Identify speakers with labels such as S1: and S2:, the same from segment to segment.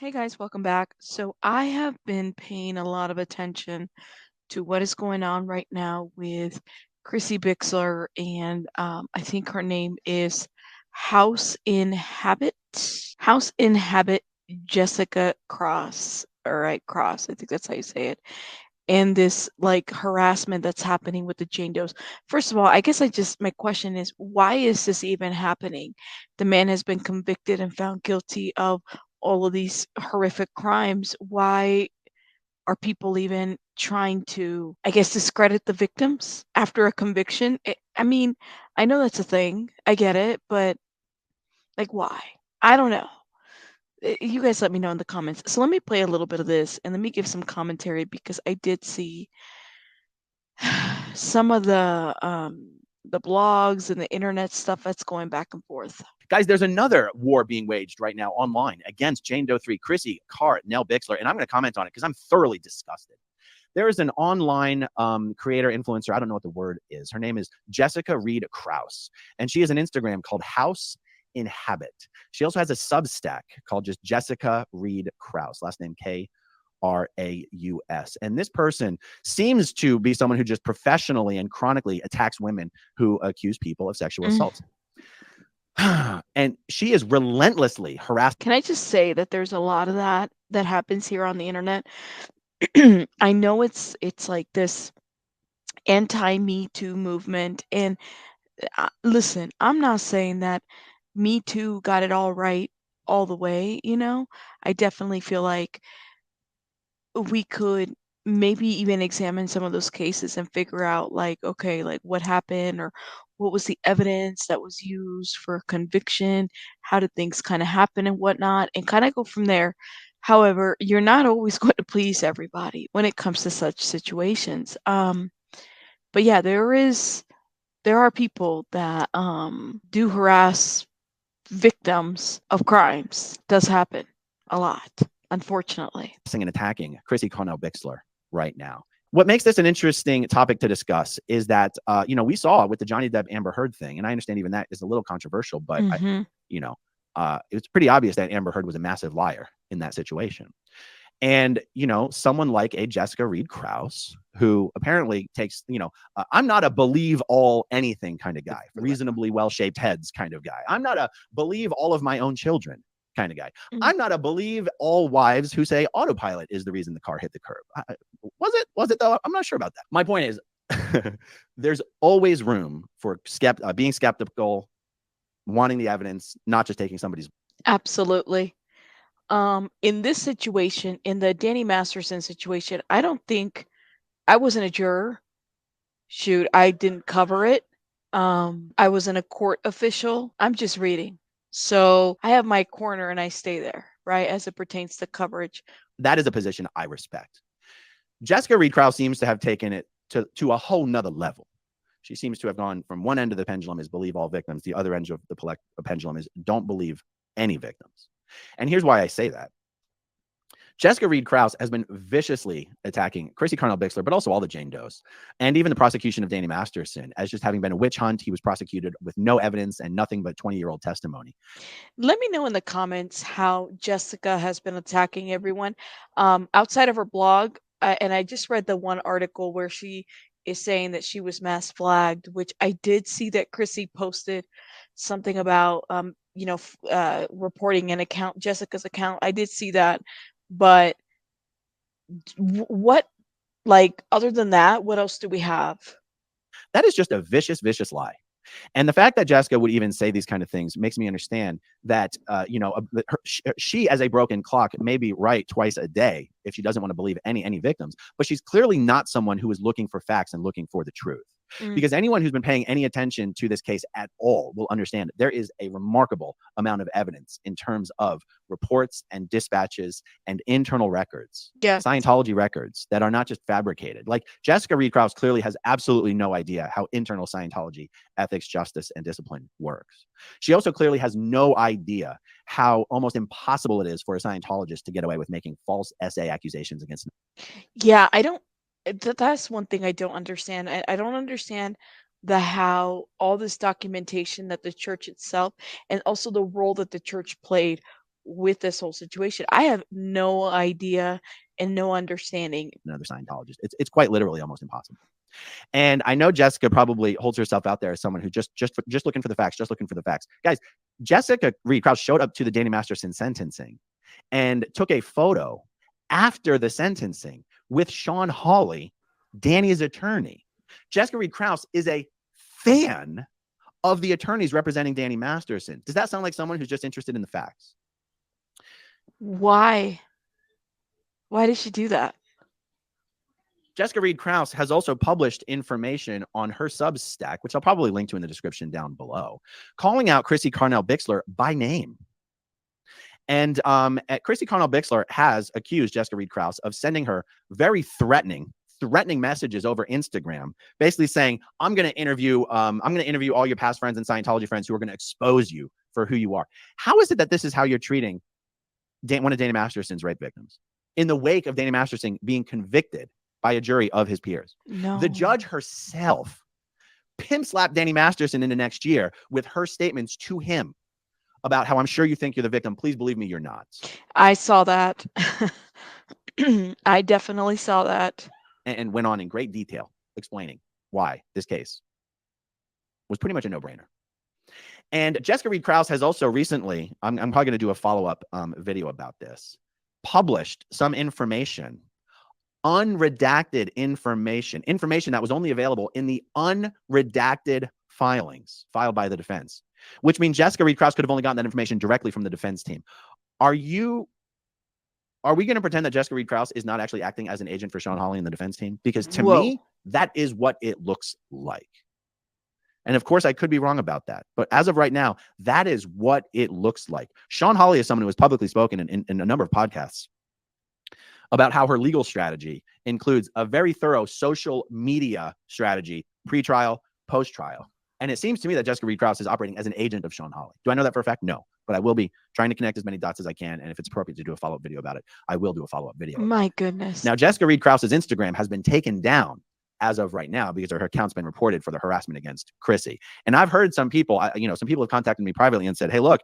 S1: Hey guys, welcome back. So I have been paying a lot of attention to what is going on right now with Chrissie Bixler, and I think her name is House in Habit. House in Habit Jessica Cross. All right, Cross. I think that's how you say it. And this like harassment that's happening with the Jane Does. First of all, I guess my question is, why is this even happening? The man has been convicted and found guilty of all of these horrific crimes. Why are people even trying to, I guess, discredit the victims after a conviction? I mean, I know that's a thing. I get it, but like, why? I don't know. You guys let me know in the comments. So let me play a little bit of this and let me give some commentary because I did see some of the blogs and the internet stuff that's going back and forth.
S2: Guys, there's another war being waged right now online against Jane Doe 3, Chrissie, Carr, Nell Bixler, and I'm going to comment on it because I'm thoroughly disgusted. There is an online creator, influencer, I don't know what the word is. Her name is Jessica Reed Krause, and she has an Instagram called HouseinHabit. She also has a Substack called just Jessica Reed Krause, last name Kraus. And this person seems to be someone who just professionally and chronically attacks women who accuse people of sexual assault. And she is relentlessly harassed.
S1: Can I just say that there's a lot of that happens here on the internet? I know it's like this anti-Me Too movement, and listen, I'm not saying that Me Too got it all right all the way, you know? I definitely feel like we could maybe even examine some of those cases and figure out like, okay, like what happened or what was the evidence that was used for conviction? How did things kind of happen and whatnot, and kind of go from there. However, you're not always going to please everybody when it comes to such situations. But yeah, there are people that do harass victims of crimes. Does happen a lot, unfortunately.
S2: And attacking Chrissie Bixler right now. What makes this an interesting topic to discuss is that, we saw with the Johnny Depp Amber Heard thing, and I understand even that is a little controversial, but, it's pretty obvious that Amber Heard was a massive liar in that situation. And, someone like a Jessica Reed Krause, who apparently takes, I'm not a believe all anything kind of guy, reasonably well-shaped heads kind of guy. I'm not a believe all of my own children kind of guy. I'm not a believe all wives who say autopilot is the reason the car hit the curb. Was it though? I'm not sure about that. My point is there's always room for being skeptical, wanting the evidence, not just taking somebody's.
S1: Absolutely. In this situation, in the Danny Masterson situation, I don't think I wasn't a juror. Shoot, I didn't cover it. I wasn't a court official. I'm just reading. So I have my corner and I stay there, right, as it pertains to coverage.
S2: That is a position I respect. Jessica Reed Krause seems to have taken it to a whole nother level. She seems to have gone from one end of the pendulum is believe all victims. The other end of the pendulum is don't believe any victims. And here's why I say that. Jessica Reed Krause has been viciously attacking Chrissie Bixler, but also all the Jane Does, and even the prosecution of Danny Masterson as just having been a witch hunt. He was prosecuted with no evidence and nothing but 20-year-old testimony.
S1: Let me know in the comments how Jessica has been attacking everyone outside of her blog. And I just read the one article where she is saying that she was mass flagged, which I did see that Chrissy posted something about, reporting an account, Jessica's account. I did see that. But what, like, other than that, what else do we have?
S2: That is just a vicious, vicious lie. And the fact that Jessica would even say these kind of things makes me understand that, she as a broken clock may be right twice a day if she doesn't want to believe any victims, but she's clearly not someone who is looking for facts and looking for the truth. Because anyone who's been paying any attention to this case at all will understand there is a remarkable amount of evidence in terms of reports and dispatches and internal records,
S1: Yes.
S2: Scientology records that are not just fabricated. Like Jessica Reed Krause clearly has absolutely no idea how internal Scientology ethics, justice, and discipline works. She also clearly has no idea how almost impossible it is for a Scientologist to get away with making false essay accusations against them.
S1: Yeah, I don't. That's one thing I don't understand. I don't understand how all this documentation that the church itself and also the role that the church played with this whole situation. I have no idea and no understanding.
S2: Another Scientologist. It's quite literally almost impossible. And I know Jessica probably holds herself out there as someone who just looking for the facts, just looking for the facts. Guys, Jessica Reed Krause showed up to the Danny Masterson sentencing and took a photo after the sentencing with Sean Hawley, Danny's attorney. Jessica Reed Krause is a fan of the attorneys representing Danny Masterson. Does that sound like someone who's just interested in the facts?
S1: Why? Why did she do that?
S2: Jessica Reed Krause has also published information on her Substack, which I'll probably link to in the description down below, calling out Chrissie Bixler by name. And Chrissie Bixler has accused Jessica Reed Krause of sending her very threatening messages over Instagram, basically saying, I'm going to interview all your past friends and Scientology friends who are going to expose you for who you are. How is it that this is how you're treating one of Danny Masterson's rape victims in the wake of Danny Masterson being convicted by a jury of his peers?
S1: No.
S2: The judge herself pimp slapped Danny Masterson into next year with her statements to him about how, I'm sure you think you're the victim. Please believe me, you're not.
S1: I saw that. I definitely saw that.
S2: And went on in great detail explaining why this case was pretty much a no-brainer. And Jessica Reed Krause has also recently, I'm probably going to do a follow-up video about this, published some information, unredacted information that was only available in the unredacted filings filed by the defense, which means Jessica Reed Krause could have only gotten that information directly from the defense team. Are we going to pretend that Jessica Reed Krause is not actually acting as an agent for Sean Hawley and the defense team? Because to me, that is what it looks like. And of course, I could be wrong about that. But as of right now, that is what it looks like. Sean Hawley is someone who has publicly spoken in a number of podcasts about how her legal strategy includes a very thorough social media strategy, pre-trial, post-trial. And it seems to me that Jessica Reed Krause is operating as an agent of Sean Hawley. Do I know that for a fact? No. But I will be trying to connect as many dots as I can. And if it's appropriate to do a follow-up video about it, I will do a follow-up video.
S1: My goodness.
S2: Now, Jessica Reed Krause's Instagram has been taken down as of right now because her account's been reported for the harassment against Chrissie. And I've heard some people, some people have contacted me privately and said, hey, look,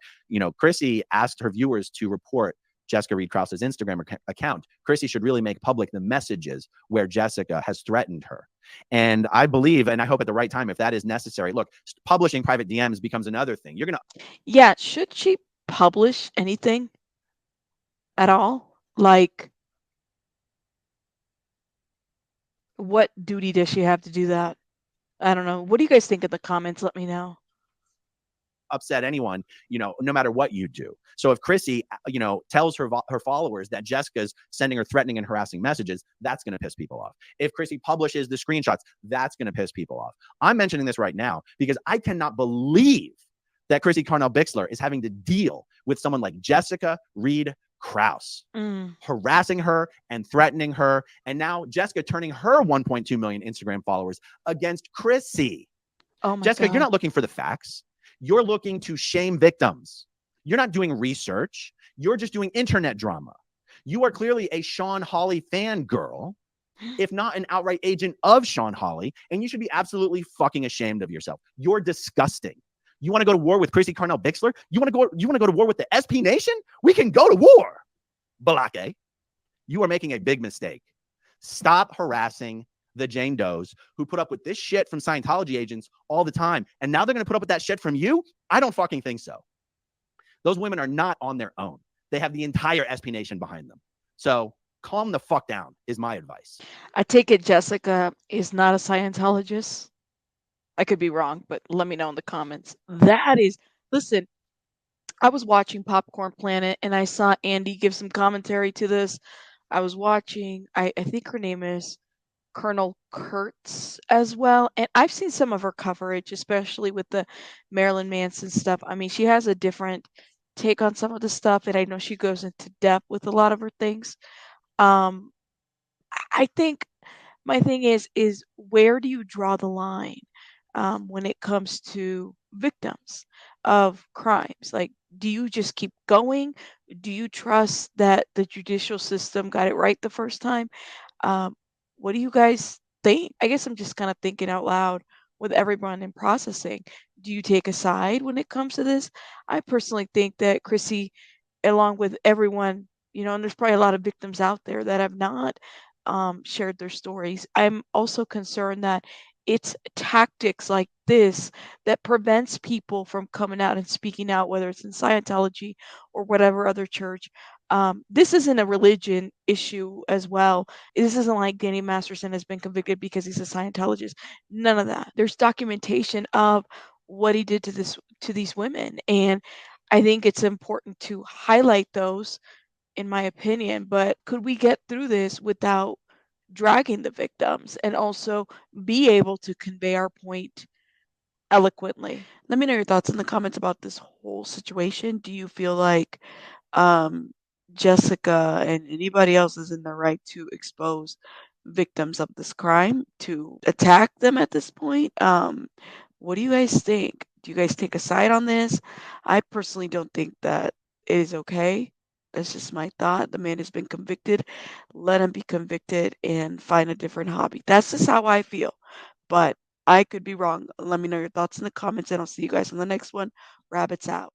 S2: Chrissie asked her viewers to report Jessica Reed Krause's Instagram account. Chrissie should really make public the messages where Jessica has threatened her. And I believe, and I hope at the right time, if that is necessary, look, publishing private DMs becomes another thing.
S1: Yeah, should she publish anything at all? Like, what duty does she have to do that? I don't know. What do you guys think in the comments? Let me know.
S2: Upset anyone, no matter what you do. So if Chrissie, tells her followers that Jessica's sending her threatening and harassing messages, that's going to piss people off. If Chrissie publishes the screenshots, that's going to piss people off. I'm mentioning this right now because I cannot believe that Chrissie Bixler is having to deal with someone like Jessica Reed Krause harassing her and threatening her. And now Jessica turning her 1.2 million Instagram followers against Chrissie.
S1: Oh my
S2: Jessica,
S1: God.
S2: You're not looking for the facts. You're looking to shame victims. You're not doing research. You're just doing internet drama. You are clearly a Sean Hawley fangirl, if not an outright agent of Sean Hawley, and you should be absolutely fucking ashamed of yourself. You're disgusting. You want to go to war with Chrissie Bixler? You want to go to war with the SP Nation? We can go to war. Balake. You are making a big mistake. Stop harassing the Jane Does who put up with this shit from Scientology agents all the time. And now they're going to put up with that shit from you? I don't fucking think so. Those women are not on their own. They have the entire SP Nation behind them. So calm the fuck down is my advice.
S1: I take it Jessica is not a Scientologist. I could be wrong, but let me know in the comments. Listen, I was watching Popcorn Planet and I saw Andy give some commentary to this. I was watching, I think her name is Colonel Kurtz as well. And I've seen some of her coverage, especially with the Marilyn Manson stuff. I mean, she has a different take on some of the stuff, and I know she goes into depth with a lot of her things. I think my thing is where do you draw the line when it comes to victims of crimes? Like, do you just keep going? Do you trust that the judicial system got it right the first time? What do you guys think? I guess I'm just kind of thinking out loud with everyone in processing. Do you take a side when it comes to this? I personally think that Chrissie along with everyone, and there's probably a lot of victims out there that have not shared their stories. I'm also concerned that it's tactics like this that prevents people from coming out and speaking out, whether it's in Scientology or whatever other church. This isn't a religion issue as well. This isn't like Danny Masterson has been convicted because he's a Scientologist. None of that. There's documentation of what he did to these women, and I think it's important to highlight those, in my opinion. But could we get through this without dragging the victims and also be able to convey our point eloquently? Let me know your thoughts in the comments about this whole situation. Do you feel like um, Jessica and anybody else is in the right to expose victims of this crime, to attack them at this point? What do you guys think? Do you guys take a side on this? I personally don't think that it is okay. That's just my thought. The man has been convicted. Let him be convicted and find a different hobby. That's just how I feel. But I could be wrong. Let me know your thoughts in the comments, and I'll see you guys on the next one. Rabbits out.